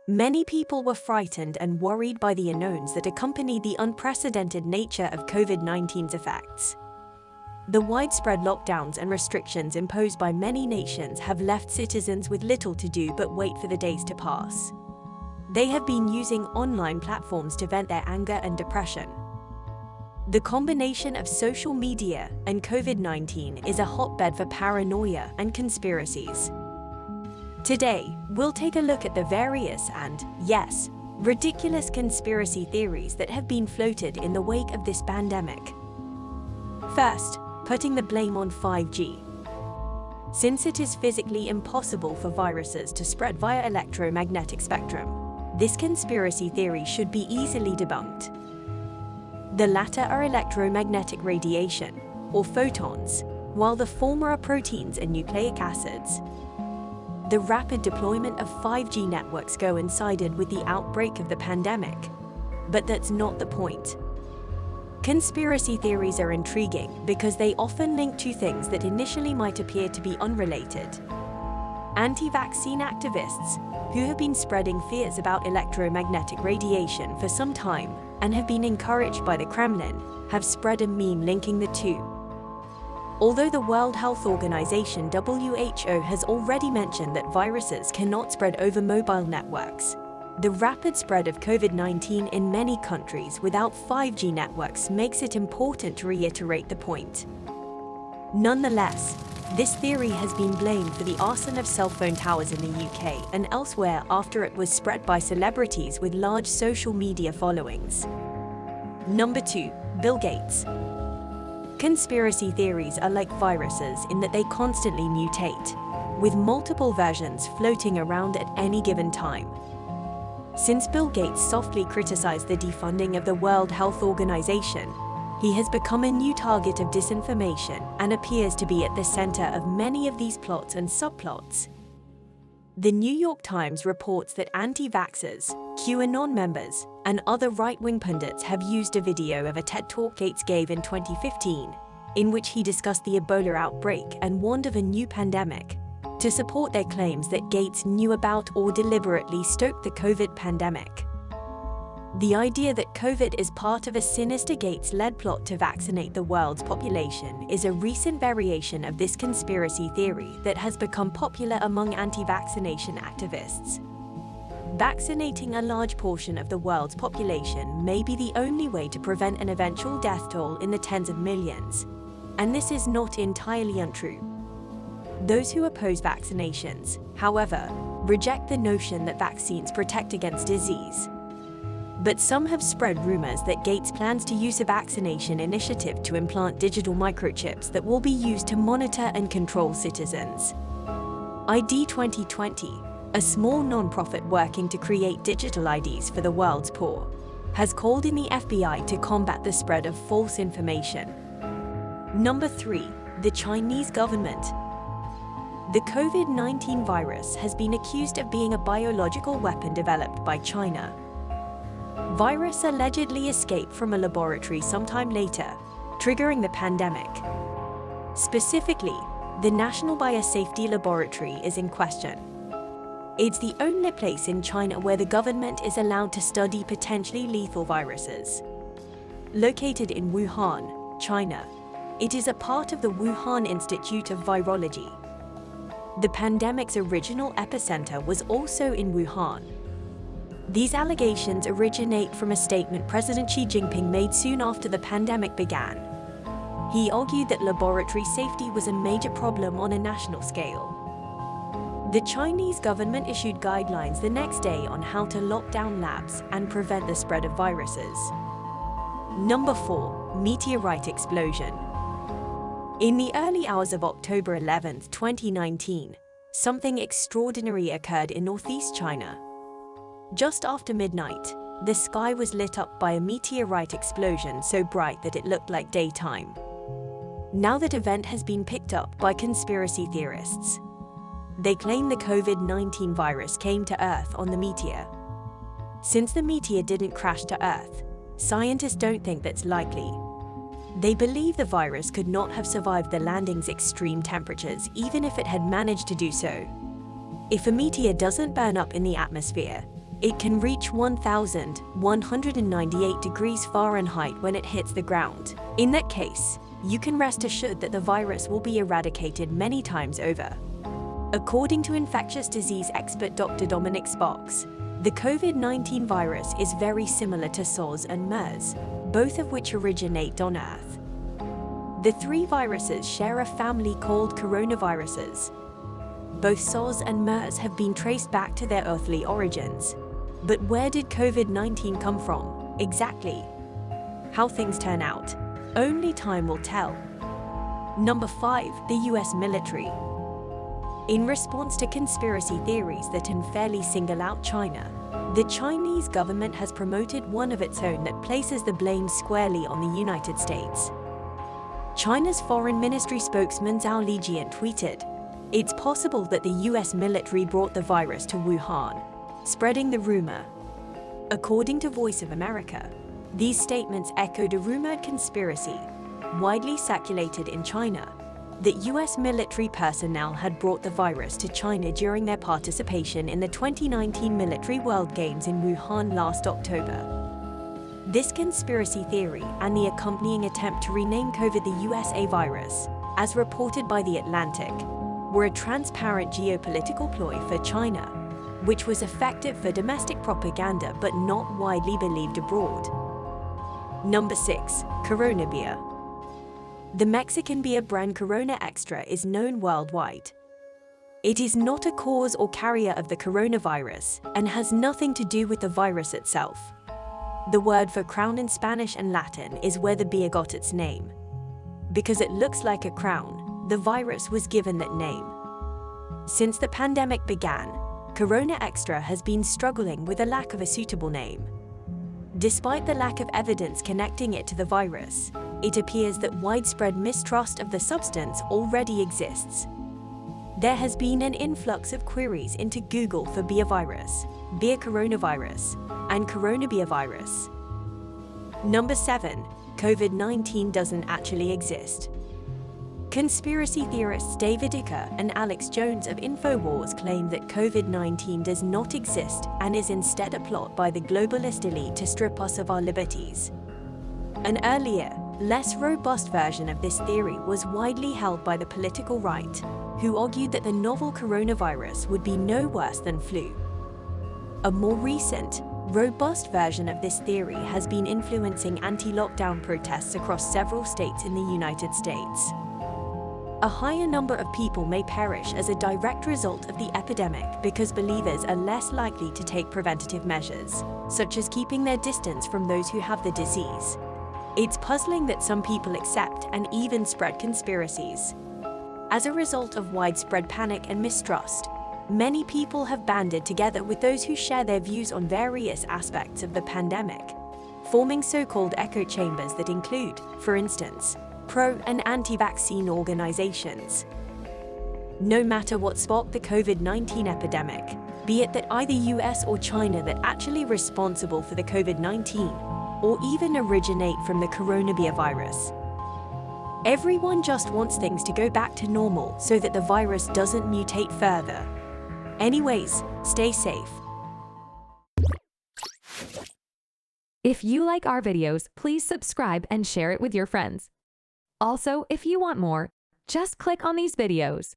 Many people were frightened and worried by the unknowns that accompanied the unprecedented nature of COVID-19's effects. The widespread lockdowns and restrictions imposed by many nations have left citizens with little to do but wait for the days to pass. They have been using online platforms to vent their anger and depression. The combination of social media and COVID-19 is a hotbed for paranoia and conspiracies. Today, we'll take a look at the various and, yes, ridiculous conspiracy theories that have been floated in the wake of this pandemic. First, putting the blame on 5G. Since it is physically impossible for viruses to spread via electromagnetic spectrum, this conspiracy theory should be easily debunked. The latter are electromagnetic radiation, or photons, while the former are proteins and nucleic acids. The rapid deployment of 5G networks coincided with the outbreak of the pandemic, but that's not the point. Conspiracy theories are intriguing because they often link two things that initially might appear to be unrelated. Anti-vaccine activists, who have been spreading fears about electromagnetic radiation for some time and have been encouraged by the Kremlin, have spread a meme linking the two. Although the World Health Organization (WHO) has already mentioned that viruses cannot spread over mobile networks, the rapid spread of COVID-19 in many countries without 5G networks makes it important to reiterate the point. Nonetheless, this theory has been blamed for the arson of cell phone towers in the UK and elsewhere after it was spread by celebrities with large social media followings. Number 2. Bill Gates. Conspiracy theories are like viruses in that they constantly mutate, with multiple versions floating around at any given time. Since Bill Gates softly criticized the defunding of the World Health Organization, he has become a new target of disinformation and appears to be at the center of many of these plots and subplots. The New York Times reports that anti-vaxxers, QAnon members, and other right-wing pundits have used a video of a TED Talk Gates gave in 2015, in which he discussed the Ebola outbreak and warned of a new pandemic, to support their claims that Gates knew about or deliberately stoked the COVID pandemic. The idea that COVID is part of a sinister Gates-led plot to vaccinate the world's population is a recent variation of this conspiracy theory that has become popular among anti-vaccination activists. Vaccinating a large portion of the world's population may be the only way to prevent an eventual death toll in the tens of millions, and this is not entirely untrue. Those who oppose vaccinations, however, reject the notion that vaccines protect against disease. But some have spread rumors that Gates plans to use a vaccination initiative to implant digital microchips that will be used to monitor and control citizens. ID 2020, a small non-profit working to create digital IDs for the world's poor, has called in the FBI to combat the spread of false information. Number 3. The Chinese government. The COVID-19 virus has been accused of being a biological weapon developed by China. Virus allegedly escaped from a laboratory sometime later, triggering the pandemic. Specifically, the National Biosafety Laboratory is in question. It's the only place in China where the government is allowed to study potentially lethal viruses. Located in Wuhan, China, it is a part of the Wuhan Institute of Virology. The pandemic's original epicenter was also in Wuhan. These allegations originate from a statement President Xi Jinping made soon after the pandemic began. He argued that laboratory safety was a major problem on a national scale. The Chinese government issued guidelines the next day on how to lock down labs and prevent the spread of viruses. Number 4. Meteorite explosion. In the early hours of October 11, 2019, something extraordinary occurred in northeast China. Just after midnight, the sky was lit up by a meteorite explosion so bright that it looked like daytime. Now that event has been picked up by conspiracy theorists. They claim the COVID-19 virus came to Earth on the meteor. Since the meteor didn't crash to Earth, scientists don't think that's likely. They believe the virus could not have survived the landing's extreme temperatures even if it had managed to do so. If a meteor doesn't burn up in the atmosphere, It can reach 1,198 degrees Fahrenheit when it hits the ground. In that case, you can rest assured that the virus will be eradicated many times over. According to infectious disease expert Dr. Dominic Sparks, the COVID-19 virus is very similar to SARS and MERS, both of which originate on Earth. The three viruses share a family called coronaviruses. Both SARS and MERS have been traced back to their earthly origins. But where did COVID-19 come from, exactly? How things turn out, only time will tell. Number 5. The US military. In response to conspiracy theories that unfairly single out China, the Chinese government has promoted one of its own that places the blame squarely on the United States. China's Foreign Ministry spokesman Zhao Lijian tweeted, "It's possible that the US military brought the virus to Wuhan," spreading the rumor. According to Voice of America, these statements echoed a rumored conspiracy, widely circulated in China, that US military personnel had brought the virus to China during their participation in the 2019 Military World Games in Wuhan last October. This conspiracy theory and the accompanying attempt to rename COVID the USA virus, as reported by The Atlantic, were a transparent geopolitical ploy for China, which was effective for domestic propaganda but not widely believed abroad. Number 6. Corona beer. The Mexican beer brand Corona Extra is known worldwide. It is not a cause or carrier of the coronavirus and has nothing to do with the virus itself. The word for crown in Spanish and Latin is where the beer got its name. Because it looks like a crown, the virus was given that name. Since the pandemic began, Corona Extra has been struggling with a lack of a suitable name. Despite the lack of evidence connecting it to the virus, it appears that widespread mistrust of the substance already exists. There has been an influx of queries into Google for beer virus, beer coronavirus, and coronabeer virus. Number 7. COVID-19 doesn't actually exist. Conspiracy theorists David Icke and Alex Jones of InfoWars claim that COVID-19 does not exist and is instead a plot by the globalist elite to strip us of our liberties. An earlier, less robust version of this theory was widely held by the political right, who argued that the novel coronavirus would be no worse than flu. A more recent, robust version of this theory has been influencing anti-lockdown protests across several states in the United States. A higher number of people may perish as a direct result of the epidemic because believers are less likely to take preventative measures, such as keeping their distance from those who have the disease. It's puzzling that some people accept and even spread conspiracies. As a result of widespread panic and mistrust, many people have banded together with those who share their views on various aspects of the pandemic, forming so-called echo chambers that include, for instance, pro- and anti-vaccine organizations. No matter what sparked the COVID-19 epidemic, be it that either US or China that actually responsible for the COVID-19, or even originate from the coronavirus virus, everyone just wants things to go back to normal so that the virus doesn't mutate further. Anyways, stay safe. If you like our videos, please subscribe and share it with your friends. Also, if you want more, just click on these videos.